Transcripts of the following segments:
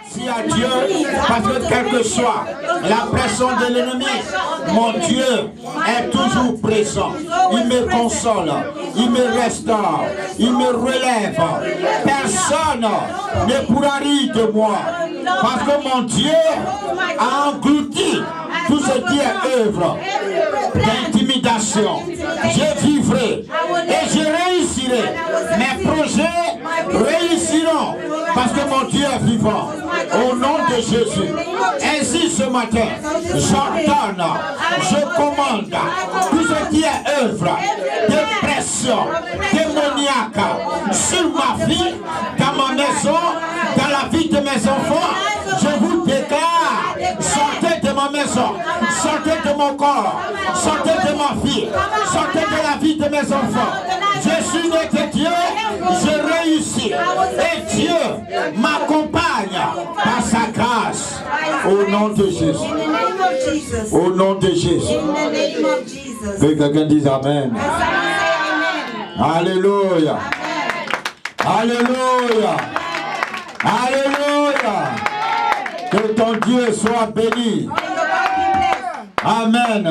Si à Dieu, parce que quelle que soit la pression de l'ennemi, mon Dieu est toujours présent. Il me console, il me restaure, il me relève. Personne ne pourra rire de moi. Parce que mon Dieu a englouti tout ce qui est œuvre d'intimidation. Je vivrai et je réussirai. Mes projets réussiront parce que mon Dieu est vivant. Au nom de Jésus. Ainsi ce matin, j'ordonne, je commande tout ce qui est œuvre de pression démoniaque sur ma vie, dans ma maison, dans la vie de mes enfants. Je vous déclare, sortez de ma maison, sortez de mon corps, sortez de ma vie, sortez de la vie de mes enfants. Je suis né de Dieu, je réussis. Et Dieu m'accompagne par sa grâce. Au nom de Jésus. Au nom de Jésus. Que quelqu'un dise Amen. Alléluia. Alléluia. Alléluia. Que ton Dieu soit béni. Amen.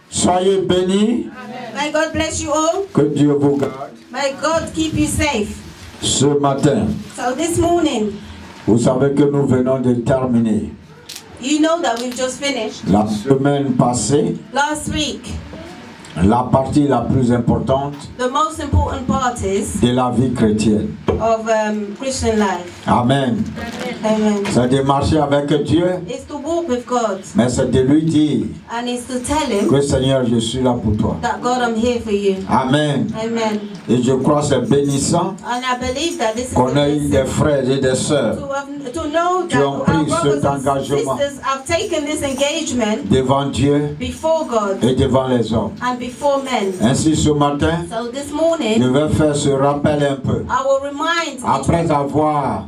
Soyez bénis. May God bless you all. Que Dieu vous garde. May God keep you safe. Ce matin, So this morning, vous savez que nous venons de terminer you know that we've just finished. la semaine passée, Last week, la partie la plus importante the most important parties de la vie chrétienne. of Christian life. Amen. Amen. C'est de marcher avec Dieu, It's to walk with God, mais c'est de lui dire and it's to tell Him que Seigneur, je suis là pour toi. that God, I'm here for you. Amen. Amen. Et je crois que c'est bénissant And I believe that this is qu'on ait eu a des blessing frères et des sœurs to know qui that ont our pris brothers cet and engagement sisters have taken this engagement devant Dieu before God et devant les hommes. and before men. Ainsi ce matin, So this je morning, vais faire ce rappel un peu. I will remind each Après avoir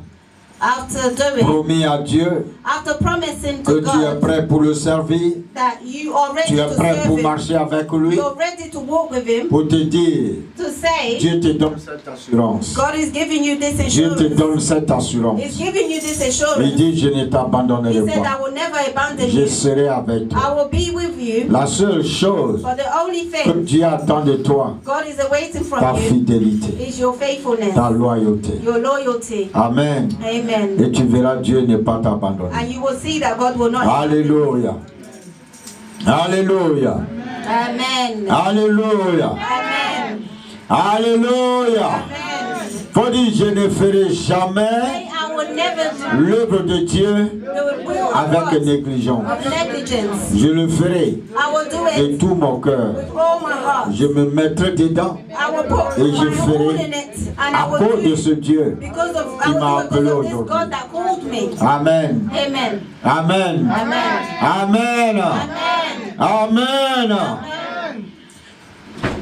after doing, promis à Dieu after promising que to tu es God prêt pour le servir, that you are ready tu es to prêt serve pour Him, marcher avec lui, you're ready to walk with Him, pour te dire, to say, Dieu te donne cette assurance. God is giving you this Dieu te assurance. donne cette assurance. He's giving you this Il assurance. dit, je ne He t'abandonnerai said, I pas. will never abandon Je you. serai avec toi. I will be with you. La seule chose But the only que thing Dieu attend de toi, God is awaiting ta from you fidélité, is your faithfulness, ta loyauté. your loyalty. Amen. Amen. Et tu verras Dieu ne pas t'abandonner. And you will see that God will not. Alléluia. Alléluia. Amen. Alléluia. Amen. Alléluia. Amen. Faut dire, je ne ferai jamais I will never do l'œuvre de Dieu the will of avec God négligence. of negligence. Je le ferai I will do de it tout mon cœur. with all my heart. Je me mettrai dedans I will put et je my all ferai in it, and à I will cause do de it ce Dieu. because of qui I m'a will do it because of appelé this aujourd'hui. God that called me. Amen. Amen. Amen. Amen. Amen. Amen. Amen. Amen.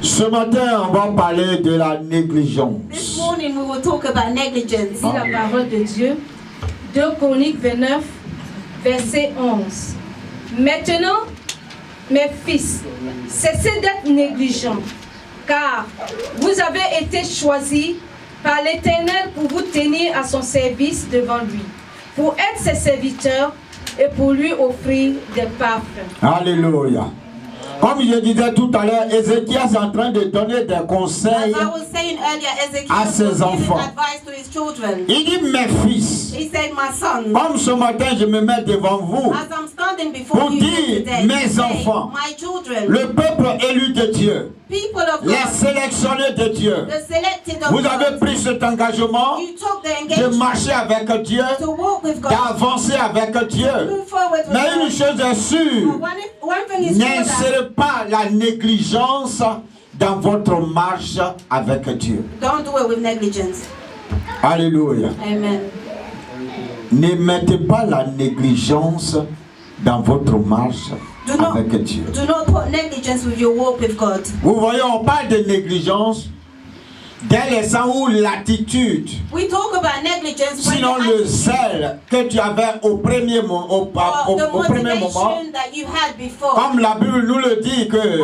Ce matin, on va parler de la This négligence. morning we will talk about negligence. Dit la parole de Dieu, 2 Chroniques 29, verset 11. Maintenant, mes fils, cessez d'être négligents, car vous avez été choisis par l'Éternel pour vous tenir à son service devant lui, pour être ses serviteurs et pour lui offrir des parfums. Alléluia. Comme je disais tout à l'heure, Ézéchias est en train de donner des As conseils. I was saying earlier, Ezekiel à was ses giving enfants. advice to his children. Il dit, mes fils, He said, my son, comme ce matin je me mets devant vous, as I'm standing before pour you dire, today, mes to say, enfants, my children, le peuple élu de Dieu, people of les God, sélectionnés de Dieu, the selected of vous avez God, pris cet engagement you took the de engagement marcher avec Dieu, to walk with God, d'avancer avec Dieu. move forward with Mais une God. chose est sûre, But one thing is sure that n'insérez pas la négligence dans votre marche avec Dieu. don't do it with negligence. Alléluia. Amen. Ne mettez pas la négligence dans votre marche Do not, avec Dieu. do not put negligence with your walk with God. Vous voyez, on parle de négligence dès l'instant où l'attitude, We talk about negligence when sinon the le attitude zèle que tu avais au premier, or the au premier moment, motivation that you had before. comme la Bible nous le dit, que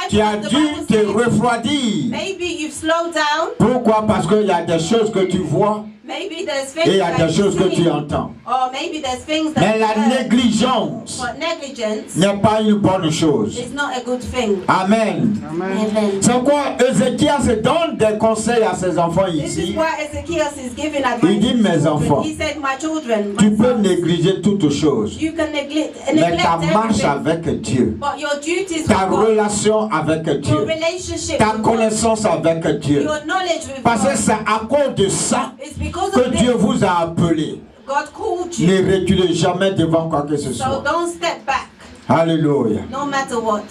tu as dû te refroidir. Maybe you've slowed down. Pourquoi? Parce qu'il y a des choses que tu vois Maybe there's things Et il y a that des you choses que see, tu entends. or maybe there's things that Mais you la heard. négligence But negligence n'est pas une bonne chose. is not a good thing. Amen. Amen. C'est pourquoi Ézéchias donne des conseils à ses enfants This is ici. why Ezekiel is giving advice. Il dit, to mes children. enfants, He said, my children, Tu my peux sons, négliger toutes choses. you can neglect Mais ta marche everything, avec Dieu, but your duties ta with God, relation avec your Dieu, relationship ta with God, connaissance avec Dieu. your knowledge with Parce que God, c'est à cause de ça it's because que of Dieu this vous a appelé. God called you. Ne reculez jamais devant quoi que ce So soit. don't step back, Alléluia. no matter what.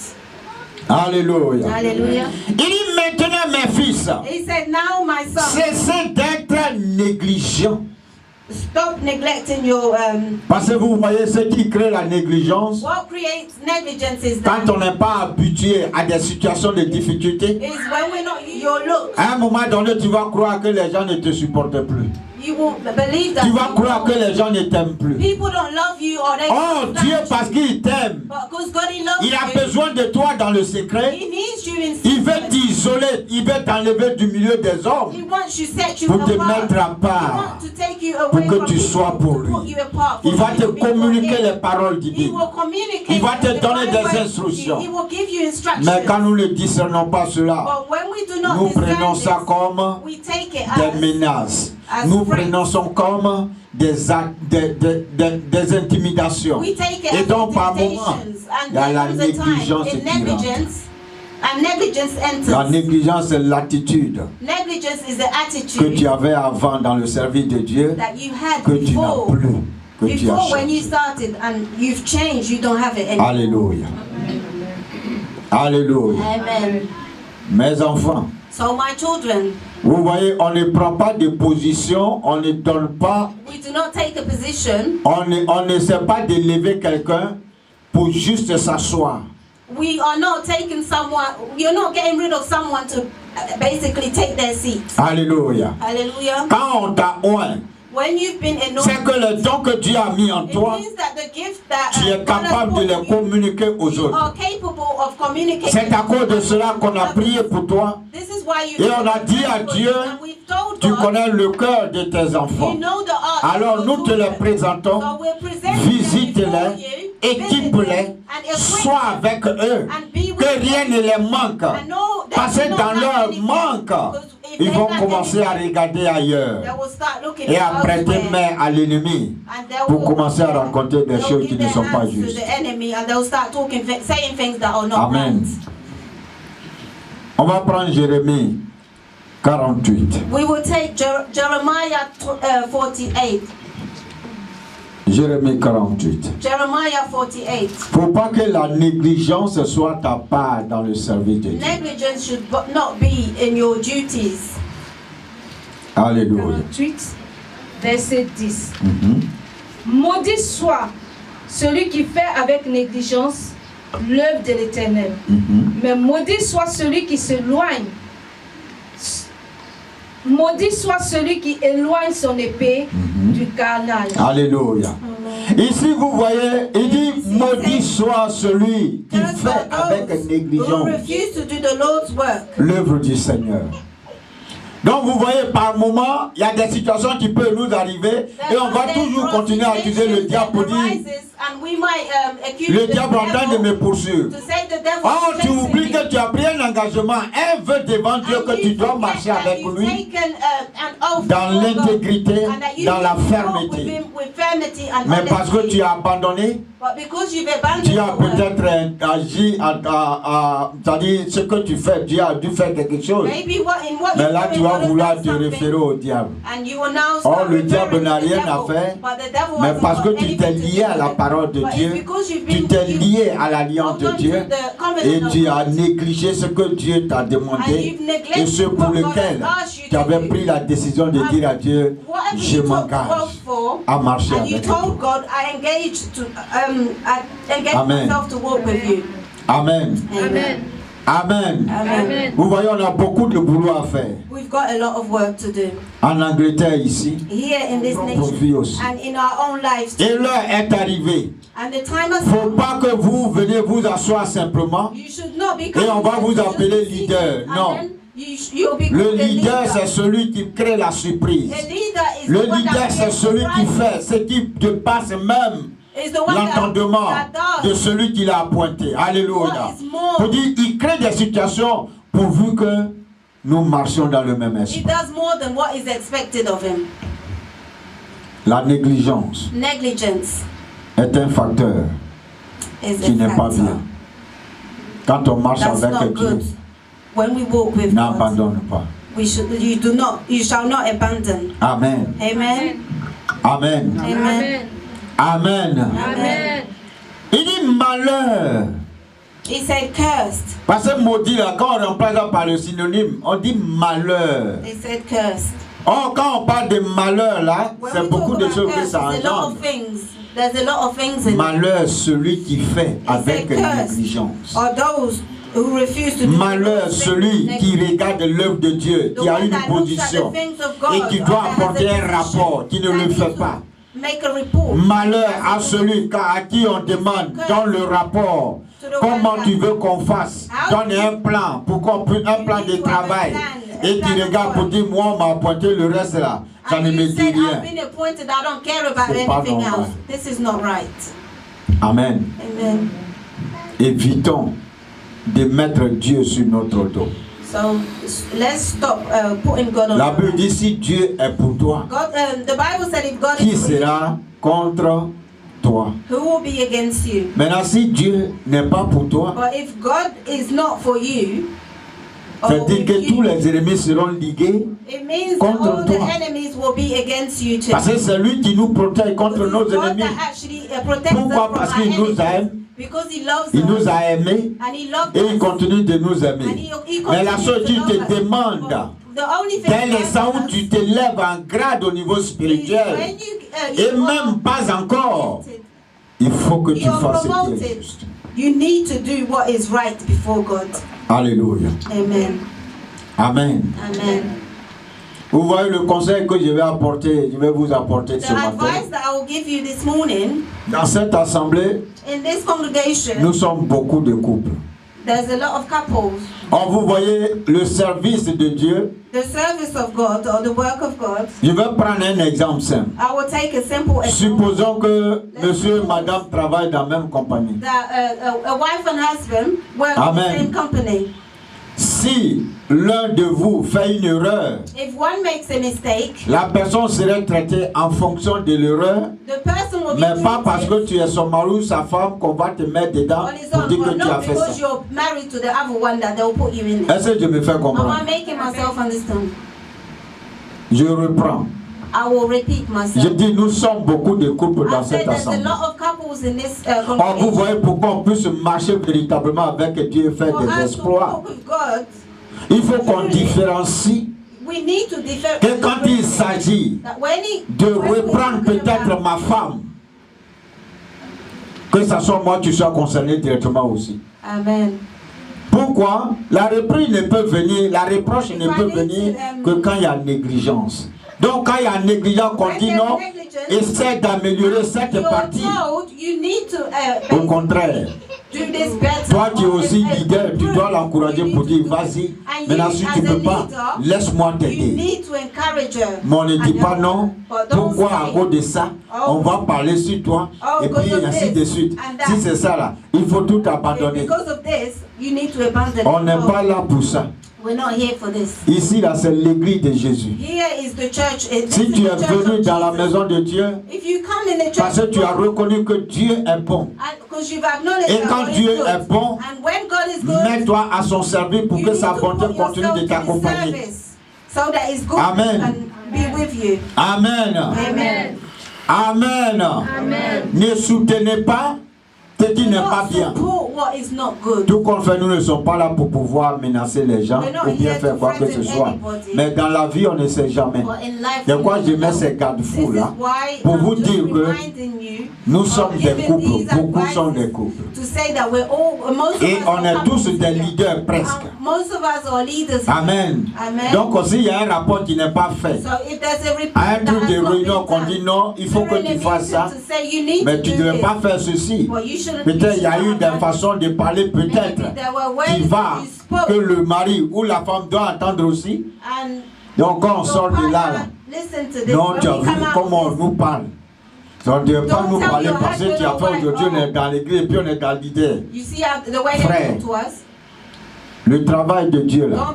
Alléluia. Hallelujah. Il dit maintenant, mes fils, He said, now my son, cessez d'être négligents. stop neglecting your Parce que vous voyez ce qui crée la négligence. what creates negligence is Quand that on n'est pas habitué à des situations de difficulté, is when we're not your look. à un moment donné, tu vas croire que les gens ne te supportent plus. You will believe that Tu vas croire que les gens ne t'aiment plus. people don't love you or they Oh, don't Dieu, like parce you. qu'il t'aime, But because God he loves il a you, besoin de toi dans le secret. he needs you in Il veut secret. t'isoler, il veut t'enlever du milieu des hommes He wants you, set you pour te apart. mettre à He part, wants to take you pour away que from tu people, sois pour to put lui. you apart, for Il va you te to be for communiquer him. les paroles He divines. will communicate. Il va te the donner divine des way. instructions. He will give you instructions. Mais quand nous ne discernons pas cela, But when we do not nous discern prenons this, ça comme we take it des as menaces. as Nous threats. prenons ça comme des intimidations. We take it Et as donc par moment, temptations. And il y a there la comes a time négligence in qui rentre. negligence, and negligence La enters. négligence, c'est l'attitude Negligence is the que attitude tu avais avant dans le service de Dieu, that you had que tu n'as before. plus, que tu as Before, when you changé. started and you've changed, you don't have it anymore. Alléluia. Alléluia. Amen. Mes enfants, So my children, vous voyez, on ne prend pas de position, on ne donne pas, we do not take a position. on n'essaie pas d'élever quelqu'un pour juste s'asseoir. We are not taking someone, you're not getting rid of someone to basically take their seat. Alléluia. Hallelujah. Quand on t'a oint, When you've been c'est anointed, que le don que Dieu a mis en it toi, means that the gift that tu es God has capable de put les in you, communiquer aux you autres. are capable of communicating. C'est à cause de cela qu'on a prié pour toi. This is why you Et on a dit à Dieu, and we've told tu God, connais le cœur de tes enfants. you know the heart Alors of nous your te les children. présentons, So we're presenting them visite-les, before you, équipe-les, visit them and equip sois them avec eux, and be with que rien them. ne les manque. And know that Parce you que don't dans lack leur anything. manque, Because if ils they vont lack commencer à anything, regarder ailleurs they will start looking et à prêter elsewhere. main à l'ennemi And they pour will- commencer à rencontrer des they'll choses give qui ne their sont pas hands to justes. the enemy and they'll start talking, saying things that are not Amen. right. On va prendre Jérémie 48. We will take Jeremiah 48. Jérémie 48. Jeremiah 48. Faut pas que la négligence soit ta part dans le service de Dieu. Negligence should not be in your duties. Alléluia. 48, verset 10. Mhm. Maudit soit celui qui fait avec négligence l'œuvre de l'Éternel. Mhm. Mais maudit soit celui qui s'éloigne. Maudit soit celui qui éloigne son épée du carnage. Alléluia. Ici, vous voyez, il dit maudit soit celui qui Just fait like avec those who négligence refuse to do the Lord's work. l'œuvre du Seigneur. Donc, vous voyez, par moment, il y a des situations qui peuvent nous arriver et on va toujours continuer à accuser le diable pour dire le diable est en train de me poursuivre. Oh, tu oublies que tu as pris un engagement, un vœu devant Dieu que tu dois marcher avec lui dans l'intégrité, dans la fermeté. Mais parce que tu as abandonné, tu as peut-être agi, c'est-à-dire ce que tu fais, Dieu a dû faire quelque chose. Mais là, tu vas vouloir te référer au diable. Oh, le diable n'a rien à faire, mais parce que tu t'es lié à la parole de Dieu, tu t'es lié à l'alliance de Dieu et tu as négligé ce que Dieu t'a demandé et ce pour lequel tu avais pris la décision de dire à Dieu, je m'engage à marcher avec toi. Amen. Amen. Amen. Amen. Amen. Vous voyez, on a beaucoup de boulot à faire. We've got a lot of work to do En Angleterre ici, here in this propre vie nation aussi. and in our own lives. Et l'heure est arrivée. And the time has Faut come. pas que vous venez vous asseoir simplement You should not be et on va vous appeler leader. Non. you'll be Le called a leader, leader. c'est celui qui crée la surprise. A leader is Le the one leader, that c'est creates celui qui surprises. fait ce qui dépasse même Is the one l'entendement that de does celui qui l'a appointé. Alléluia. what is more. Pour dire, il crée des situations pourvu que nous marchions dans le même He esprit. does more than what is expected of him. La négligence Negligence est un facteur is qui a n'est pas factor. bien. Quand on marche That's avec not Dieu, good. When we walk with God, n'abandonne pas. you shall not abandon. Amen. Amen. Amen. Amen. Amen. Amen. Il dit malheur. He said cursed. Parce que maudit, là, quand on remplace ça par le synonyme, on dit malheur. He said cursed. Or, quand on parle de malheur, là, When c'est we beaucoup talk de about choses que curse, ça there's a lot engendre. of things. There's a lot of things in it. Malheur, celui qui fait avec said cursed. négligence. Or those who refuse to do Malheur, things celui qui negligent. regarde l'œuvre de Dieu, The qui a one une that looks at position the things of God, et qui or doit that has a apporter un position, rapport, qui ne that le needs fait to pas. Make a report. Malheur à celui à qui on demande dans le rapport comment tu veux qu'on fasse. Donne un plan pour qu'on puisse un plan de travail et qui regarde pour dire moi on m'a appointé le reste là. Ça ne And me you dit said, I've rien. been appointed, I don't care about C'est pas anything normal. else. This is not right. Amen. Amen. Évitons de mettre Dieu sur notre dos. So let's stop putting God on La the Bible right. dit si Dieu est pour toi, God, the Bible said if God qui is for you, sera contre toi? who will be against you? Maintenant si Dieu n'est pas pour toi, But if God is not for you, or c'est-à-dire with que tous you, les ennemis seront ligués it means that contre all the toi. enemies will be against you too. parce que c'est lui qui nous protège contre Because nos it's God ennemis. that actually protects Pourquoi? us from Parce our qu'il nous enemies. aime, Because he loves il us. nous a aimés And he loved et il us. continue de nous And aimer. he Mais la continues chose to qu'il love te us. demande, The only thing dès God l'instant où does tu t'élèves en grade au niveau is spirituel, when et you are même pas encore, promoted, il faut que tu you are fasses ce qui est promoted. juste. You need to do what is right before God. Alléluia. Amen. Amen. Amen. Vous voyez le conseil que je vais apporter, je vais vous apporter The ce matin. advice that I will give you this morning, Dans cette assemblée, in this congregation, nous sommes beaucoup de couples. there's a lot of couples. Or, vous voyez le service de Dieu. The service of God or the work of God, Je vais prendre un exemple simple. I will take a simple example Supposons que monsieur et madame travaillent dans la même compagnie. that a wife and husband work in Amen. the same company. Si l'un de vous fait une erreur, If one makes a mistake, la personne serait traitée en fonction de l'erreur, the person will be mais pas parce treated que tu es son mari ou sa femme qu'on va te mettre dedans on his pour own, dire que but tu as not fait ça. because you're married to the other one that they'll put you in. Est-ce que je me fais Am I comprendre? making myself understand? Je reprends. I will repeat Je myself. dis, nous sommes beaucoup de couples dans I said cette there's a assemblée. lot of couples in this Or, vous congregation. voyez pourquoi on puisse marcher véritablement avec Dieu et faire For des us to exploits. walk with God, Il faut qu'on différencie we need to differ. que quand il s'agit That when he, de when we're reprendre talking peut-être about- ma femme, que ce soit moi qui sois concerné directement aussi. Amen. Pourquoi? La reprise ne peut venir, la reproche ne peut venir que quand il y a négligence. Donc quand il y a négligence, on dit non, essaie d'améliorer cette You're partie. told you need to Au contraire, do this better. toi qui es aussi and leader, tu dois l'encourager you pour need dire to do vas-y, it. And maintenant you, si as tu a peux pas, leader, laisse-moi you t'aider. need to encourage her. Mais on ne dit And pas help non. her. But don't Pourquoi à say, cause de ça, on va parler sur toi Oh, et puis because of ainsi this de suite. and that. Si c'est ça là, il faut tout abandonner. because of this, you need to abandon On it. n'est No, pas là pour ça. we're not here for this. Ici là, c'est l'église de Jésus. Here is the church. This Si is tu the es church venu of dans la Jesus. maison de Dieu, If you come in the church parce que of tu as God, reconnu que Dieu est bon, because you've acknowledged et that quand God Dieu is good, est bon, and when God is good, mets-toi à son service pour you que need sa to bonté put continue yourself de to his t'accompagner. service, so that His good Amen. can be with you. Amen. Amen. Amen. Amen. Ne soutenez pas ce qui n'est Do pas not bien. support what is not good. Tout qu'on fait, nous ne sommes pas là pour pouvoir menacer les gens We're not ou bien here faire to quoi que ce threaten soit. anybody. Mais dans la vie, on ne sait jamais. But in life, De you quoi je never mets know. ces garde-fous This là is why pour I'm vous just dire que reminding you nous of sommes des giving couples, these beaucoup advices sont des couples. to say that we're all, most of Et us on are est tous couples des here. leaders presque. Most of us are leaders here. Amen. Amen. Donc aussi, il y a un rapport qui n'est pas fait. So if there's a report À un truc that de has not réunion been qu'on done, dit non, il faut que during tu a fasses ça, meeting to say you need mais to tu ne do devais this, pas faire ceci. but you should Peut-être il y a eu des façons de parler, peut-être, qui va, que le mari ou la femme doit entendre aussi. Donc quand on sort de là, non, tu as vu comment on nous parle. On ne doit pas nous parler parce que tu as fait aujourd'hui, on est dans l'église et puis on est dans l'idée. Frère, le travail de Dieu là.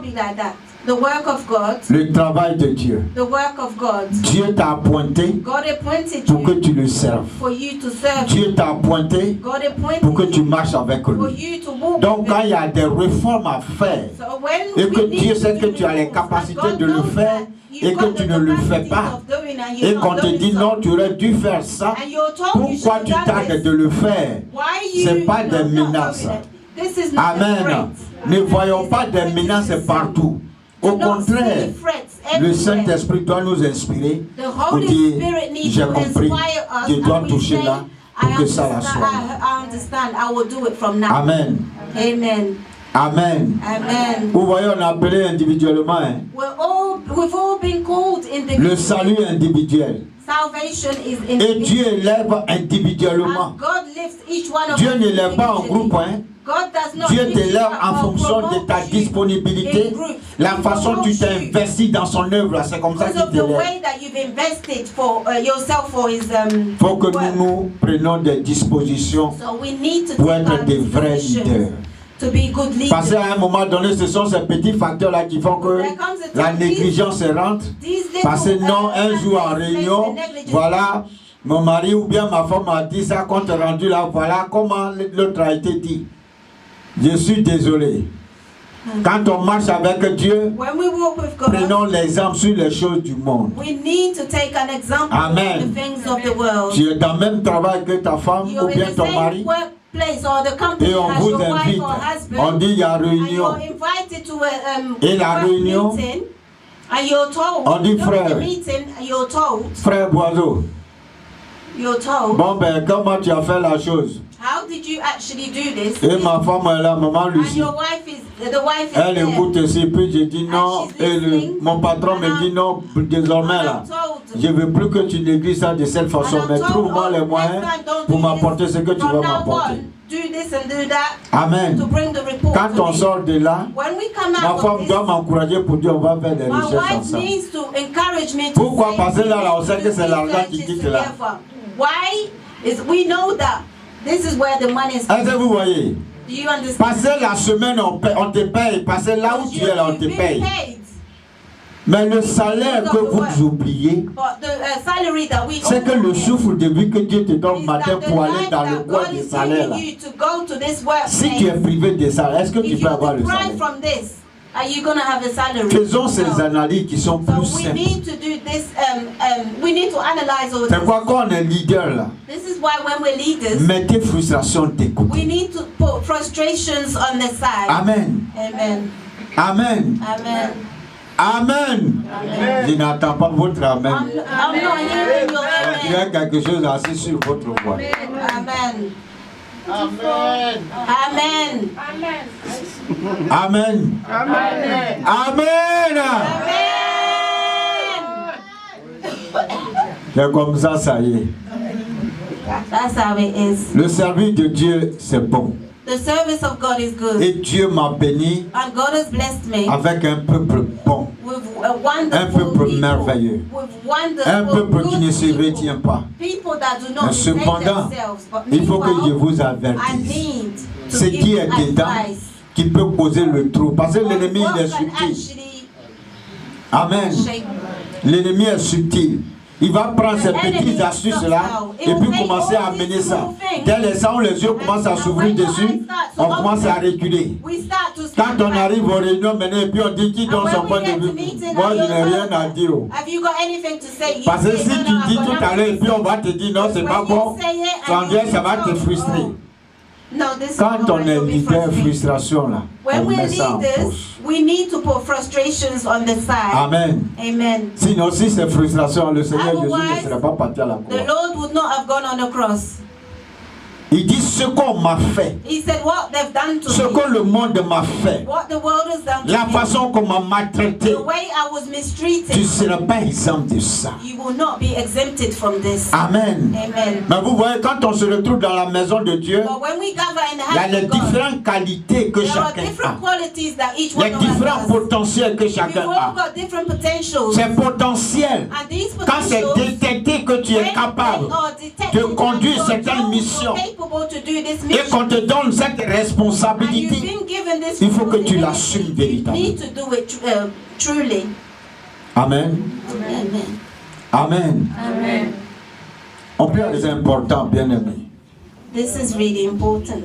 The work of God, le travail de Dieu. The work of God. Dieu t'a appointé pour que tu le serves. For you to serve. Dieu t'a appointé pour que tu marches avec lui. Donc quand il y a des réformes à faire et que Dieu sait que tu as les capacités de le faire et que tu ne le fais pas et qu'on te dit non, tu aurais dû faire ça, pourquoi tu tardes de le faire? Ce n'est pas des menaces. Amen. Ne voyons pas des menaces partout. Au contraire, le Saint-Esprit doit nous inspirer pour dire, j'ai compris, je dois toucher là pour que ça la soit. Amen. Amen. Amen. Amen. Vous voyez, on a appelé individuellement. Hein? We've all been called individually. Le salut individuel. Salvation is individual. Et Dieu élève individuellement. And God lifts each one of Dieu ne lève pas en groupe. Hein? Dieu t'élève en fonction de ta disponibilité, la façon dont tu t'es investi dans son œuvre, c'est comme ça qu'il t'élève. Il faut que nous prenions des dispositions pour être des vrais leaders. Parce qu'à un moment donné, ce sont ces petits facteurs-là qui font que la négligence rentre. Parce que non, un jour en réunion, voilà, mon mari ou bien ma femme a dit ça, compte rendu là, voilà comment l'autre a été dit. Je suis désolé. Quand on marche avec Dieu, prenons l'exemple sur les choses du monde. Amen. Tu es dans le même travail que ta femme ou bien ton mari. Et on vous invite. On dit il y a réunion. Et la réunion, on dit frère. Frère Boiseau. Bon ben comment tu as fait la chose? How did you actually do this? Et ma femme est là, maman Lucie. Elle écoute aussi, puis je dis non. Et mon patron me dit non, désormais là. Je ne veux plus que tu négliges ça de cette façon, mais trouve-moi les moyens pour m'apporter ce que tu veux m'apporter. Amen. Quand on sort de là, ma femme doit m'encourager pour dire on va faire des recherches ensemble. Pourquoi? Parce que là, on sait que c'est l'argent qui quitte là. This is where the money is. Est-ce que vous voyez? Do you understand? Passer la semaine, on te paye. Passer là où tu es là, on te paye. Mais le salaire que vous oubliez, c'est que le souffle de vie que Dieu te donne matin pour aller dans le bois des salaires. Si tu es privé de salaire, est-ce que tu peux avoir le salaire? Are you going to have a salary? Faisons ces analyses qui sont plus so simples. We need to do this. We need to analyze all this. C'est quoi quand on est leader là? This is why when we're leaders, mettez frustration de côté. We need to put frustrations on the side. Amen. Amen. Amen. Amen. Amen. Amen. Je n'entends pas votre amen. I'm not hearing your amen. Il y a quelque chose assis sur votre voix. Amen. Amen. Amen. Amen. Amen. Amen. C'est comme ça, ça y est. That's how it is. Le service de Dieu, c'est bon. The service of God is good. Et Dieu m'a béni and God has blessed me avec un peuple bon, un peuple merveilleux, un peuple qui ne se retient pas. Mais cependant, il faut que je vous avertisse. Ce qui est dedans, qui peut causer le trou. Parce que l'ennemi il est subtil. Amen. L'ennemi est subtil. Il va prendre ces petites astuces-là et puis commencer à amener ça. Dès l'instant où les yeux commencent à s'ouvrir dessus, on commence à reculer. Quand on arrive aux réunions maintenant et puis on dit qui donne son point de vue, moi je n'ai rien à dire. Parce que si tu dis tout à l'heure et puis on va te dire non c'est pas bon, ça va te frustrer. Quand on est leader, frustration là, on met ça en poche. We need to put frustrations on the side. Amen. Amen. Sinon, si c'est frustration, le Seigneur Jésus ne serait pas parti à la croix. The Lord would not have gone on the cross. Il dit ce qu'on m'a fait, He said, what they've done to ce me, que le monde m'a fait, what the world has done la to me, façon qu'on m'a maltraité, the way I was tu ne mistreated, seras pas exempt de ça. you will not be exempted from this. Amen. Amen. Mais vous voyez, quand on se retrouve dans la maison de Dieu, But when we gather in the il y a house les of God, différentes qualités que there are chacun a. different qualities that each Les one of différents us has. potentiels que We've chacun all a. got different potentials. Ces potentiels, And these quand c'est potentials, détecté que tu es when capable they are detected de conduire that certaines you're missions capable to do this et mission, qu'on te donne cette and you've responsabilité, been given this il faut que tu responsibility, l'assumes you véritablement. need to do it truly. Amen. Amen. Amen. Amen. On peut être important, bien aimé. This is really important.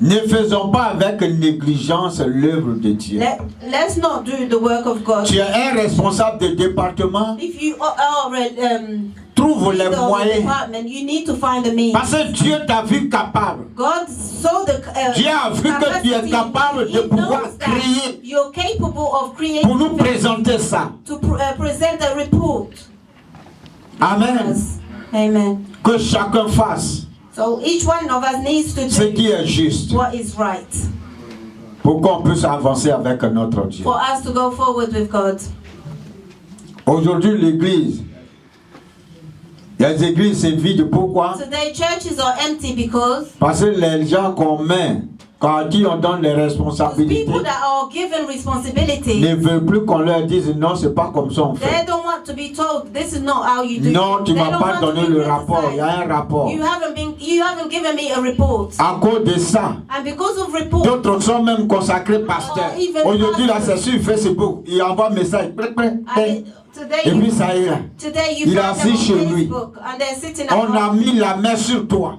Ne faisons pas avec négligence l'œuvre de Dieu. Let's not do the work of God. Tu es un responsable de département, If you are trouve les leader of the moyens. department, you need to find the means. Parce que Dieu t'a vu capable. God saw the Dieu a vu que tu es capable de He pouvoir knows that créer you're capable of creating pour nous présenter ça. to present a report. Amen. Yes. Amen. Que chacun fasse So each one of us needs to ce do qui est juste what is right pour qu'on puisse avancer avec notre Dieu. for us to go forward with God. Aujourd'hui, l'église, les églises se vident. Pourquoi? Today churches are empty because Parce que les gens qu'on met, à qui on donne les responsabilités, people that are given responsibility, ne veulent plus qu'on leur dise non, c'est pas comme ça on they fait. don't want to be told this is not how you do Non, it. tu They m'as don't pas want to donné be le rapport. Il y a criticized. un rapport. You haven't given me a report. À cause de ça, And because of report, d'autres sont même consacrés pasteurs. Aujourd'hui, là, c'est sur Facebook. Il envoie un message. Et puis ça ira. today you Il est find them assis on chez lui. Facebook and they're sitting at On a home. mis la main sur toi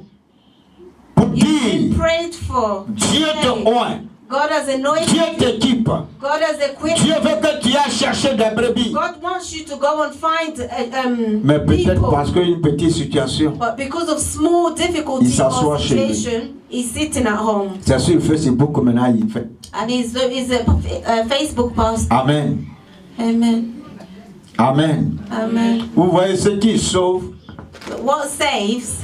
pour You've been dire prayed for. Dieu te Hey, oint, God has anointed Dieu you. t'équipe. God has equipped Dieu you. veut que tu ailles chercher des brebis. God wants you to go and find Mais peut-être people. parce qu'une petite situation, But because of small Il difficulty s'assoit or chez lui. situation, he's sitting at home. c'est sur Facebook que maintenant il fait. And he's a Facebook pastor. Amen. Amen. Amen. Amen. Vous voyez ce qui sauve But what saves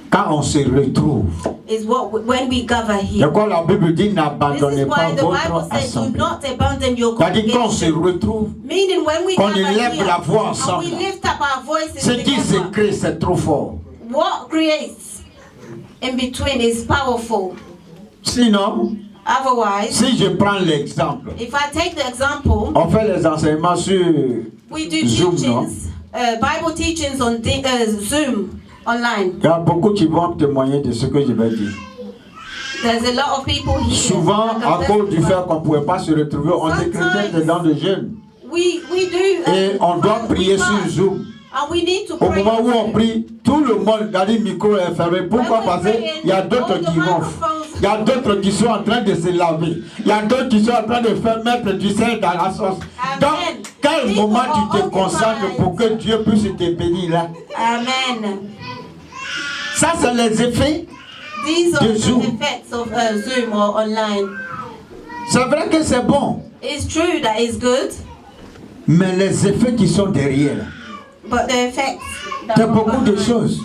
quand on se retrouve. is when we gather Et here. quand la Bible dit This n'abandonnez is pas why the Bible votre says do assemblée. not abandon your C'est-à-dire quand on se congregation. retrouve, Meaning when we qu'on gather élève here la voix and ensemble. we lift up our voices ce qui se together, crée c'est trop fort. what creates in between is powerful. Sinon, Otherwise, si je prends l'exemple, if I take the example, on fait les enseignements sur we do Zoom, teachings, Bible teachings on Zoom online. il y a beaucoup qui vont témoigner de ce que je vais dire. There's a lot of people here. Souvent, that à can cause du testify. fait qu'on ne pouvait pas se retrouver, on décrétait dedans de jeunes. We do. Et on doit fast, prier we sur fast. Zoom. And we need to Au pray. moment où on prie, tout le monde, le micro est fermé. Pourquoi? Parce qu'il y a d'autres qui ronflent. Il y a d'autres qui sont en train de se laver. Il y a d'autres qui sont en train de faire mettre du sel dans la sauce. Donc, quel moment tu te concentres pour que Dieu puisse te bénir là? Amen. Ça, c'est les effets. These are de the Zoom. effects of Zoom or online. C'est vrai que c'est bon, It's true that it's good, mais les effets qui sont derrière, but the effects. that c'est are beaucoup de behind. choses.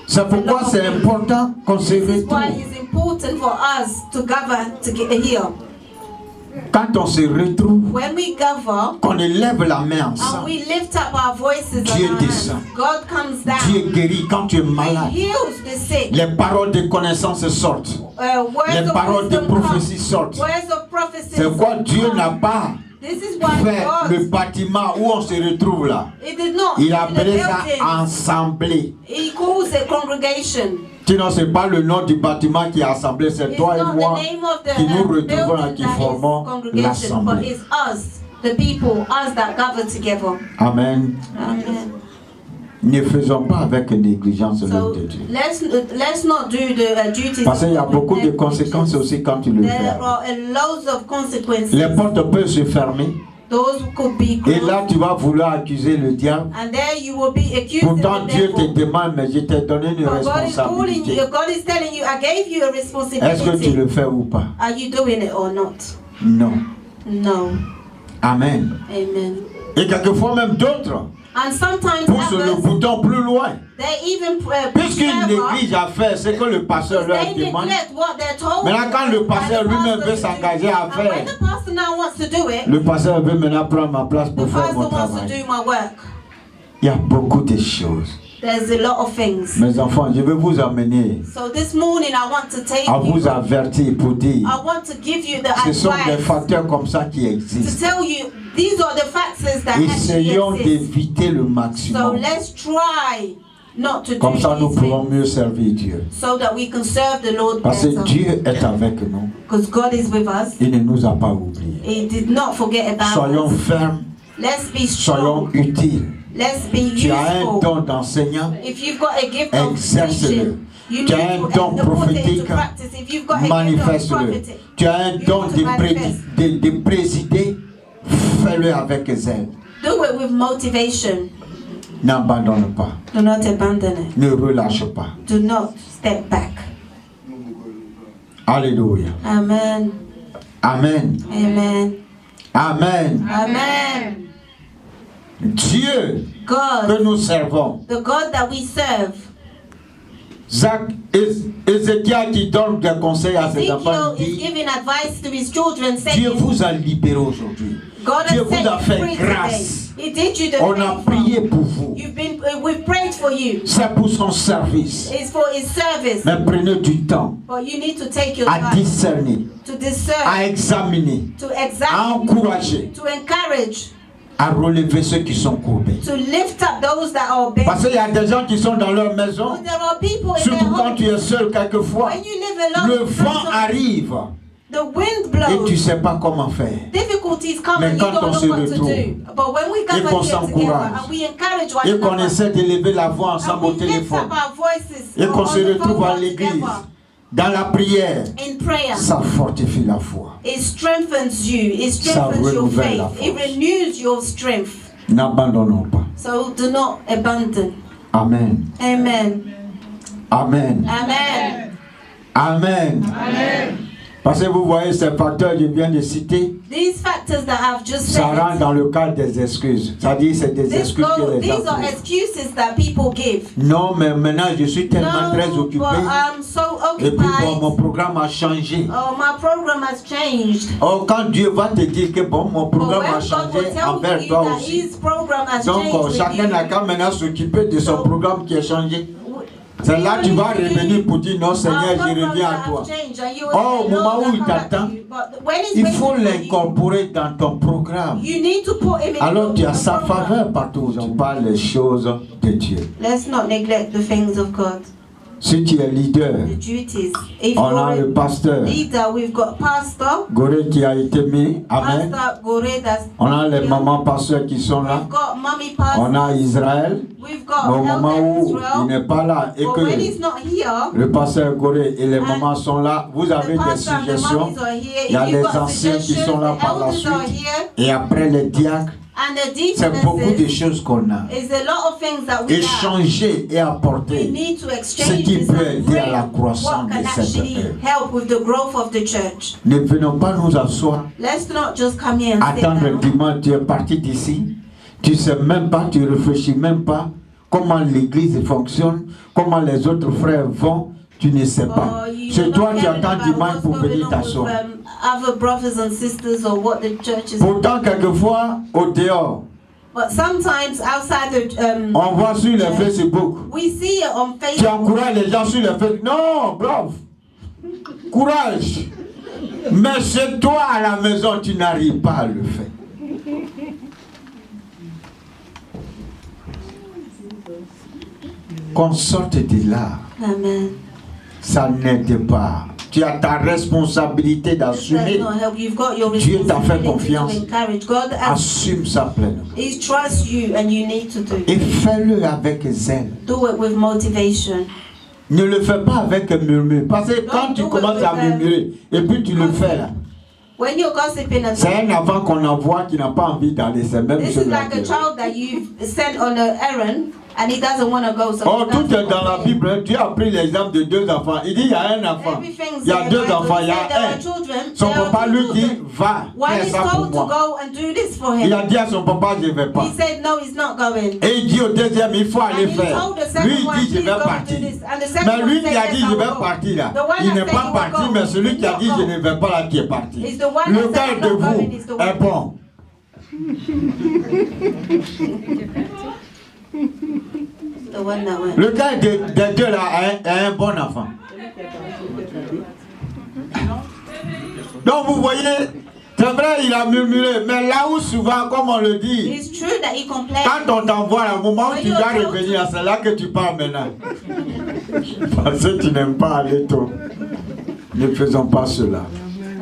C'est pourquoi c'est important qu'on se This is why retrouve. it's important for us to gather to get here. Quand on se retrouve, When we gather qu'on élève la main and ensemble, we lift up our voices Dieu and our descend. hands, God comes down. Dieu guérit quand tu es malade. He heals the sick. Les paroles de connaissance sortent. Words Les of paroles de wisdom prophétie come. sortent. Words of prophecy. C'est quoi Dieu n'a pas This is why fait le God. bâtiment où on se retrouve là. It did not. Il a a appelé ça building. assemblée. He calls it congregation. Sinon, ce n'est pas le nom du bâtiment qui est assemblé, c'est It's toi et not moi the name of the qui nous retrouvons et building qui that is formons congregation, but l'assemblée. it's us, the people, us that gather together. Amen. Amen. Ne faisons pas avec négligence l'œuvre So de Dieu. let's not do the duties. Parce qu'il y a of beaucoup de negligence. conséquences aussi quand tu le There fais. are loads of consequences. Les portes peuvent se fermer. Those could be Et closed. là, tu vas vouloir accuser le diable. And there you will be accused. Pourtant, the Dieu te devil. demande, mais je t'ai donné une But God is calling responsabilité. you. God is telling you, I gave you a Est-ce que tu responsibility. le fais ou pas? Are you doing it or not? Non. No. Amen. Amen. Et quelquefois même d'autres And sometimes poussent le others, bouton plus loin. they even Puisqu'une église a fait ce que le pasteur leur they demande. neglect what they're told. Maintenant, quand le by pasteur the lui-même pastor veut to s'engager do. à And faire, when the pastor now wants to do it, le pasteur veut maintenant prendre ma place the pour faire mon pastor wants to travail. do my work. Il y a beaucoup de choses. There's a lot of things. Mes enfants, je vais vous amener So this morning I want to take à you, vous avertir pour dire, I want to give you the ce sont des advice facteurs comme ça qui to existent. tell you these are the factors that actually Essayons exist. d'éviter le So maximum. let's try not to Comme ça, do nous these pourrons things mieux servir Dieu. so that we can serve the Lord Parce que better. Dieu est avec nous. Because God is with us. Il ne nous a pas oubliés. He did not forget about Soyons us. fermes, Let's be soyons strong. utiles. Let's be Tu as un useful. don d'enseignant, If you've got a gift of exerce-le. teaching, you Tu need as un to don put it into prophétique, practice. If you've got a gift of manifeste-le. prophecy, Tu as un you don need to manifest. de présider, fais-le avec zèle. Do it with motivation. N'abandonne pas, Do not abandon it. ne relâche pas. Do not step back. Alléluia. Amen. Amen. Amen. Amen. Amen. Dieu que God, nous servons. the God that we serve. Ézéchiel qui donne des conseils à ses enfants, Ezekiel is dit, giving advice to his children, Dieu saying, vous a libéré aujourd'hui. God Dieu has vous a set fait you free grâce. today. He did you the On a favor. prié pour vous. We've prayed for you. C'est pour son service. It's for his service. Mais prenez du temps But you need to take your à time discerner, to discern, à examiner, to à examine, encourager, to encourage, à relever ceux qui sont courbés. to lift up those that are bent. Parce qu'il y a des gens qui sont dans leur maison, There are people in their surtout quand home. tu es seul quelquefois, When you live alone, le vent arrive the wind et blows. tu ne sais pas comment faire. Difficulties come Mais and you quand on don't se know what to retrouve, do. But when we et gather qu'on here together s'encourage, and we encourage one Et qu'on another, essaie d'élever la voix and ensemble au we lift téléphone, up our voices et qu'on on se the retrouve phone à call l'église, together dans la prière, in prayer, ça fortifie la foi. it strengthens you, it Ça strengthens your renouvelle la faith, it force. renews your strength. N'abandonnons pas. So do not abandon. Amen. Amen. Amen. Amen. Amen. Parce que vous voyez ces facteurs que je viens de citer, These factors that I've just ça rentre said, dans le cadre des excuses. C'est-à-dire c'est des excuses que les gens these are trouvent. excuses that people give. Non, mais maintenant je suis tellement très No, occupé. but I'm so Et puis bon, mon occupied. programme a changé. Oh, my program has changed. Oh, quand Dieu va te dire que bon, mon But programme when a God changé will tell envers you toi that aussi. his program has Donc changed with chacun n'a you, qu'à maintenant s'occuper de son So- programme qui a changé. C'est là que tu vas revenir pour dire non Seigneur, our je programs reviens à have toi. changed, and you will Oh, au say, moment "Lord, où I il come back t'attend, to you." But when he's Il waiting faut for you, l'incorporer dans ton programme. you need to put him in Alors tu as your sa program. faveur partout où tu parles les choses de Dieu. Let's not neglect the things of God. Si tu es leader, The duties. If on you're a le a pasteur leader, we've got pastor. Goré qui a été mis. Amen. Pastor Gore, that's On a les here. mamans pasteurs qui sont là. We've got mommy On pastor. a Israël. We've Mais au got moment Elder où il Israel. n'est pas là et But when he's que not here, le pasteur Goré et les mamans sont là, vous avez the des pastor and the suggestions. mommies are here. Il y a If les you've got anciens qui suggestions, sont là the par la elders are suite. here. Et après les diacres, And the c'est beaucoup de deaconesses choses qu'on a. is a lot of things that we have. Échanger et We apporter need to ce exchange qui this peut and aider à la bring croissance what can de cette actually œuvre. help with the growth of the church. Ne venons pas nous asseoir, Let's not just come here and sit attendre down. dimanche, tu es parti d'ici. Tu ne sais même pas, tu ne réfléchis même pas comment l'église fonctionne, comment les autres frères vont, tu ne sais pas. Or you're C'est not toi qui caring attends about dimanche what's pour going venir on with, t'asseoir. other brothers and sisters or what the church is. Pourtant, quelquefois, au dehors, But sometimes outside the on voit sur les Facebook, we see it on tu Facebook. encourages les gens sur les Facebook. Non, bravo, courage. Mais chez toi à la maison, tu n'arrives pas à le faire. Qu'on sorte de là, Amen. ça n'aide pas. Tu as ta responsabilité This does d'assumer. not help. You've got your Dieu t'a fait responsibility to confiance. encourage. God has, Assume ça pleinement. He trusts you and you need to do it. Et fais-le avec zèle. Do it with motivation. Ne le fais pas avec murmure. Parce que quand tu do it commences à with, murmurer et puis tu le fais là, When you're gossiping and c'est un enfant qu'on envoie qui n'a pas envie d'aller. C'est même this celui is like a child that you've sent on an errand and he doesn't want to go. So Oh, he tout doesn't est dans la obey. Bible. Dieu a pris l'exemple de 2 enfants. Il dit il y a un enfant. Everything's Il y a there, 2 Bible. enfants. Il y He said there a are un. children, Son there are papa two lui dit children. va Why faire he's ça pour told to moi. go and do this for Il a him. dit à son papa je ne vais pas. He said no, he's not going. Et il dit au deuxième il faut aller And he faire. told the Lui second one, il dit je please vais go and do partir. this. And the second Mais lui one qui a said, dit yes, je I vais will go. partir là. The one Il that n'est said pas he will parti, go, mais celui qui a dit he je will ne go. vais pas là qui est parti. It's the one Le that said, cœur de I'm not vous going, is the one. est bon. The one that went. Le cœur des deux là est un bon enfant. Donc vous voyez, c'est vrai il a murmuré, mais là où souvent, comme on le dit, It's true that he complained. quand on t'envoie au moment où tu dois revenir, c'est là que tu pars maintenant. Parce que tu n'aimes pas aller tôt. Ne faisons pas cela.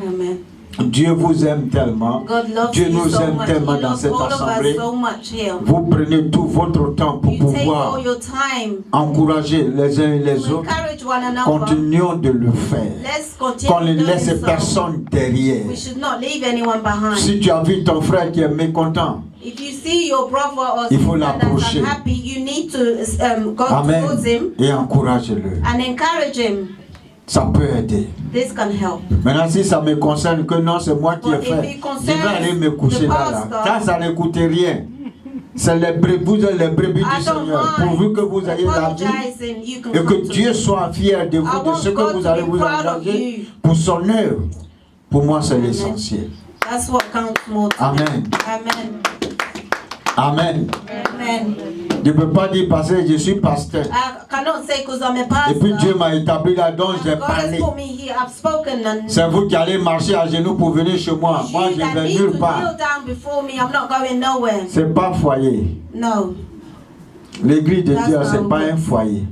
Amen. Dieu vous aime tellement. God loves Dieu you nous so aime much. tellement He dans loves cette all of assemblée. us so much here. Vous prenez tout votre temps pour You take pouvoir all your time encourager les uns et les to autres. encourage one another. Continuons de le faire. Let's Qu'on continue ne doing laisse so. personne derrière. We should not leave anyone behind. Si tu as vu ton frère qui est mécontent, If you see your brother or il faut sister that's l'approcher. unhappy, you need to go Amen, towards him et encourage-le. and encourage him. Ça peut aider. This can help. Maintenant, si ça me concerne, que non, c'est moi qui ai But if fait, it je vais aller me coucher concerns là. the pastor, Ça ne coûte rien. C'est les brebis du I don't Seigneur. mind Pourvu que vous ayez la vie apologizing. You can et come que to Dieu me. soit fier de vous, I de want ce que God vous to allez be vous proud of engager you. pour son œuvre. Pour moi, c'est Amen. l'essentiel. That's what counts more to me. Amen. Amen. Amen. Amen. Je ne peux pas dire parce que je suis pasteur. I cannot say because I'm a Et puis Dieu pastor. m'a établi là, donc j'ai And God has parlé. put me here. I've spoken and C'est vous qui allez marcher à genoux pour venir chez moi. Moi, you je that vais need to nulle kneel part. down before me. I'm not going nowhere. C'est pas foyer. No. L'église de That's Dieu, not c'est pas way. un foyer.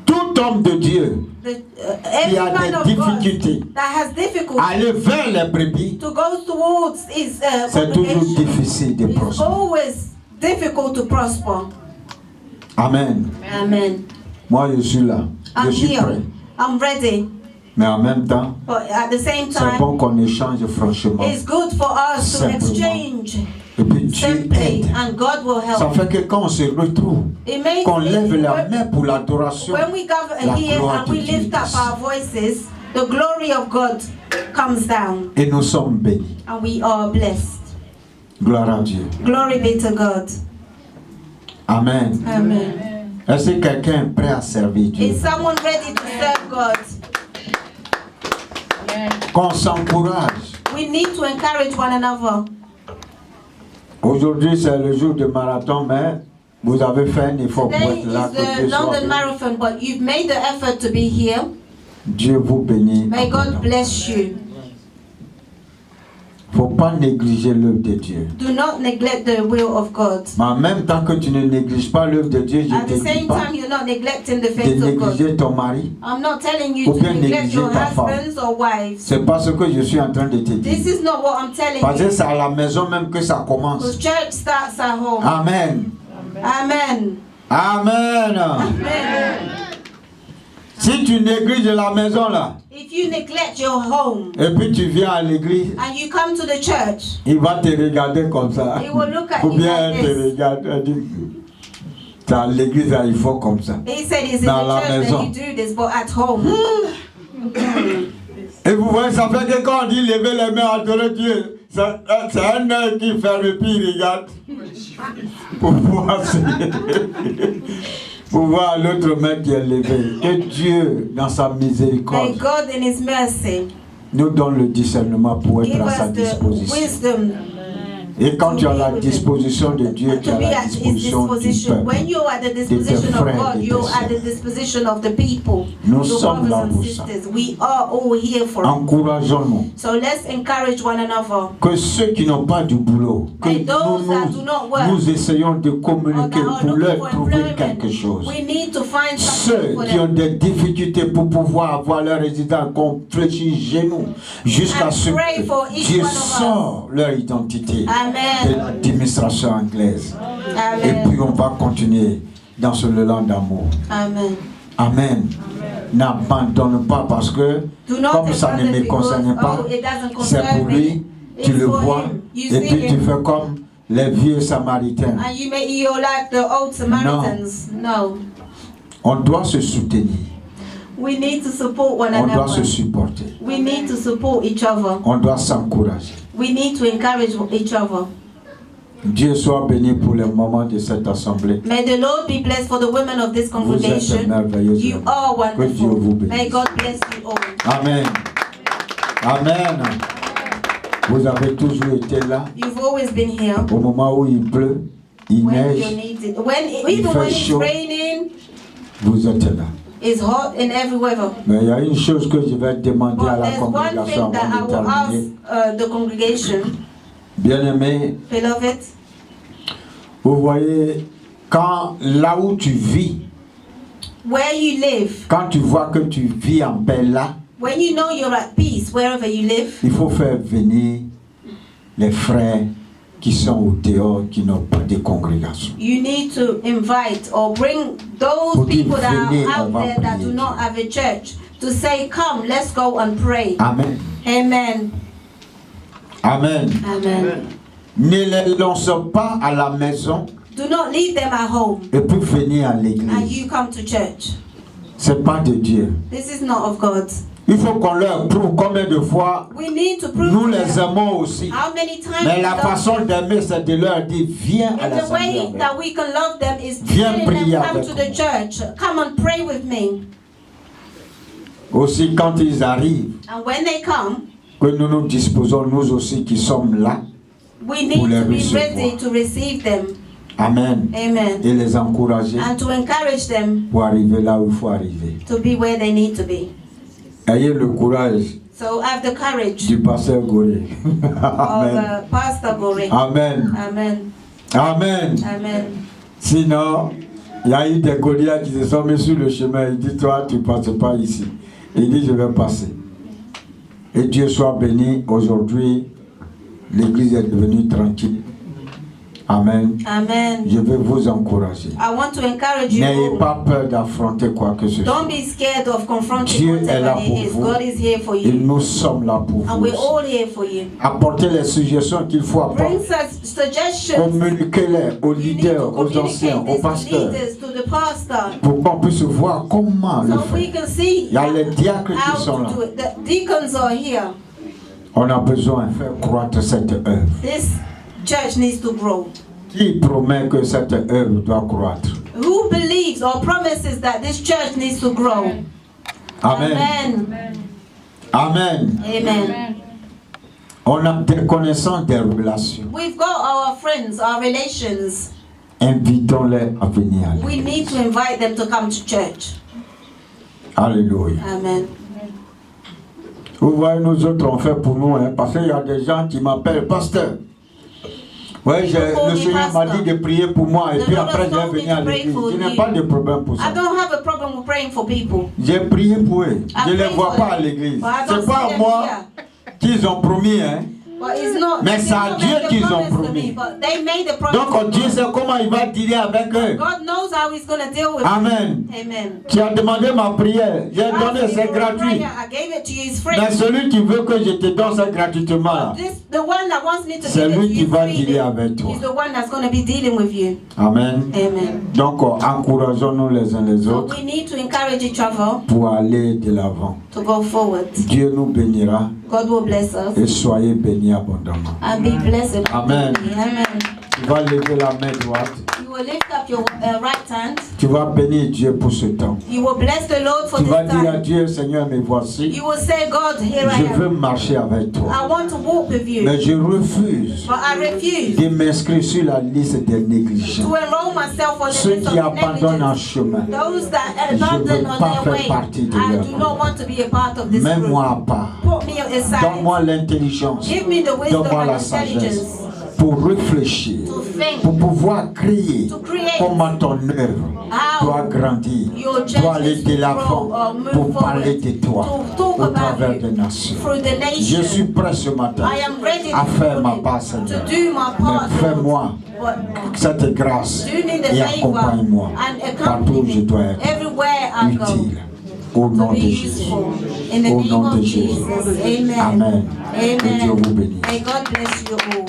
Tout homme de Dieu Every qui a man des of God difficultés, that has difficulty aller vers les brebis, to go towards his c'est toujours congregation, difficile de it's prospérer. always difficult to prosper. Amen. Amen. Moi, je suis là. Je I'm suis prêt. here. I'm ready. Mais en même temps, But at the same c'est time, bon qu'on échange franchement. it's good for us to Simplement. exchange Et puis Dieu simply, aide. and God will Ça help. fait que quand on se retrouve, It makes qu'on lève la when, main pour l'adoration, when we gather la here gloire and de we Dieu lift up descend. our voices, the glory of God comes down, Et nous sommes bénis. and we are blessed. Gloire à Dieu. Glory be to God. Amen. Amen. Est-ce que quelqu'un est prêt à servir Dieu? Is someone ready to serve God? Qu'on s'encourage. We need to encourage one another. Aujourd'hui, c'est le jour de marathon, mais vous avez fait un effort pour Today être là. is que the Dieu soit London béni. Marathon, but you've made the effort to be here. Dieu vous bénit. May God bless you. Il ne faut pas négliger l'œuvre de Dieu. Do not neglect the will of God. Mais en même temps que tu ne négliges pas l'œuvre de Dieu, je At ne te the dis same pas time, you're not neglecting the de faith of God. négliger ton mari. I'm not telling you Ou to bien neglect négliger your ta femme. husbands or wives. C'est pas ce que je suis en train de te dire. This is not what I'm telling Parce que you. c'est à la maison même que ça commence. Because church starts at home. Amen. Amen. Amen. Amen. Si tu négliges la maison là, If you neglect your home et puis tu viens à l'église, and you come to the church, il va te regarder comme ça. He will look at Ou you bien like elle te this. regarde. Elle dit, dans l'église, là, il faut comme ça. he said it's in Dans the la church maison. that you do this, but at home. Et vous voyez, ça fait que quand on dit lever les mains, adorer Dieu, c'est un œil qui ferme et puis il regarde. Pour voir, pour voir l'autre main qui est levée. Que Dieu, dans sa May miséricorde, God in His mercy nous donne le discernement pour être give à sa us the disposition. wisdom Et quand tu as la disposition de Dieu, tu to as be la at His disposition du disposition. peuple. When you're at the disposition of frères, God, de tes you're at the sœurs. disposition of the people, Nous your sommes là brothers pour and ça. sisters. We are all here for it. Encourageons-nous. So let's encourage one another. Que ceux qui n'ont pas du boulot, que And those that do not work, nous essayons de or communiquer that are pour looking leur for trouver employment, quelque chose. we need to find Ceux something for qui ont them. des difficultés pour pouvoir avoir leur résidence, qu'on fléchisse genoux jusqu'à And ce pray for que each Dieu one of us. sort leur identité de Amen. l'administration anglaise. Et Amen. puis on va continuer dans ce élan d'amour. Amen. Amen. N'abandonne pas parce que Do not comme ça ne me abandon because, concerne pas, oh, it doesn't c'est concern pour me. lui, tu It's le for vois, him. You et see puis tu him. fais comme les vieux Samaritains. And you're like the old Samaritans. No. On doit se soutenir. We need to support one On doit se another. supporter. We need to support each other. On doit s'encourager. We need to encourage each other. Dieu soit béni pour les moments de cette assemblée. May the Lord be blessed for the women of this Vous êtes congregation. merveilleux. You are Que Dieu vous wonderful. bénisse. May God bless you all. Amen. Amen. Vous avez toujours été là You've always been here au moment où il pleut, il when neige, you need it. Even fait when it's chaud. raining, vous êtes là. it's hot in every weather. Mais il y a une chose que je vais demander à But la there's one congrégation thing that I avant de will ask terminer. the congregation, Bien-aimés, beloved. vous voyez, quand là où tu vis, Where you live, quand tu vois que tu vis en paix là, when you know you're at peace wherever you live, il faut faire venir les frères qui sont au dehors, qui n'ont pas de congrégation. you need to invite or bring those Pour dire, people that venez, are on out va there that prier. do not have a church to say, come, let's go and pray. Amen. Amen. Amen. Amen. Ne les lance pas à la maison Do not leave them at home et puis venir à and l'église. you come to church. C'est pas de Dieu. This is not of God. Il faut qu'on leur prouve combien de fois We need to prove nous to les them aimons aussi. how many times Mais we la love façon them. d'aimer, c'est de leur dire viens à And the l'assemblée. way avec that moi. we can love them is Viens telling prier them come avec to the moi. church. Come and pray with me. Aussi quand ils arrivent, And when they come, que nous nous disposons, nous aussi qui sommes là, we need Pour les to be recevoir. ready to receive them. amen, Amen. et les encourager And to encourage them pour arriver là où il faut arriver. to be where they need to be. Ayez le courage So have the courage du pasteur Goré. of Amen. Pastor Gore. Amen. Amen. Amen. Amen. Sinon, il y a eu des Goliaths qui se sont mis sur le chemin. Il dit, toi, tu ne passes pas ici. Il dit, je vais passer. Et Dieu soit béni. Aujourd'hui, l'église est devenue tranquille. Amen. Amen. Je vais vous encourager. I want to encourage you N'ayez all. pas peur d'affronter quoi que ce soit. Don't be scared of confronting Dieu est là whatever pour it is. vous. God is here for Et you. nous sommes là pour And vous. we're all here for you. Apportez les suggestions qu'il faut Bring apporter. suggestions. Communiquez-les aux You need leaders, to aux anciens, communicate aux this to pasteurs. leaders, to the pastor. Pour qu'on puisse voir comment le So faire. we can see Il y a les diacres qui how sont là. to do it. The deacons are here. On a besoin de faire croître cette œuvre. This church needs to grow. Qui promet que cette œuvre doit croître? Who believes or promises that this church needs to grow? Amen. Amen. Amen. Amen. On a des connaissances, des relations. We've got our friends, our relations. Invitons-les à venir. à We l'église. need to invite them to come to church. Alléluia. Amen. Vous voyez, nous autres, on fait pour nous, hein, parce qu'il y a des gens qui m'appellent pasteur. Oui, le Seigneur m'a dit de prier pour moi et The puis Lord après has je vais told me venir à to pray l'église. for Je n'ai you. pas de problème pour I ça. don't have a problem with praying for people. J'ai prié pour eux. Je ne les prayed vois for pas à them. l'église. But I don't C'est pas see them moi here. qu'ils ont promis. Hein. But it's not. Mais it's c'est à not Dieu made a qu'ils ont promise to promis. me, but they made a promise. Donc Dieu sait comment il va dealer avec eux. God knows how He's going to deal with Amen. it. Amen. Tu as demandé ma prière. J'ai donné, Ask me c'est for a gratuit. prayer. I gave it to you. It's free. Mais celui qui veut que je te donne ça gratuitement, là, The one that wants me to c'est give it to lui qui you va freely dealer avec toi. is the one that's going to be dealing with you. Amen. Amen. Donc encourageons-nous les uns les So autres we need to encourage each other pour aller de l'avant. to go forward. Dieu nous bénira God will bless us et soyez bénis abondamment. and be blessed. Amen. Amen. Tu vas lever la main droite. You will lift up your right hand. Tu vas bénir Dieu pour ce temps. You will bless the Lord for Tu this vas dire à time. Dieu, Seigneur, me voici. You will say, God, here I Je veux am. marcher avec toi. I want to walk with you. Mais je refuse But I refuse de m'inscrire sur la liste des négligents. to enroll myself on the Ceux list qui of abandonnent en negligence. chemin. Those that Je abandon veux on pas their faire way. partie de I leur do not want to be a part of this Mets-moi group. à part. Put me aside. Donne-moi l'intelligence. Give me the wisdom Donne-moi and la sagesse intelligence pour réfléchir, to think, pour pouvoir créer to create comment ton œuvre how doit grandir, your doit aller churches de to l'avant grow or move pour parler forward, de toi to talk au about travers you des nations. through the Je suis nation. prêt ce matin I am ready à faire ma to part, Seigneur. do my part, Mais fais-moi Lord. But cette grâce do me the et favor accompagne-moi and partout où je accompany dois me être everywhere I go utile. Au to nom be de Jésus. useful. In the Au name nom de of Jésus. Jesus. Amen. Amen. Que Dieu Amen. vous bénisse. May God bless you all.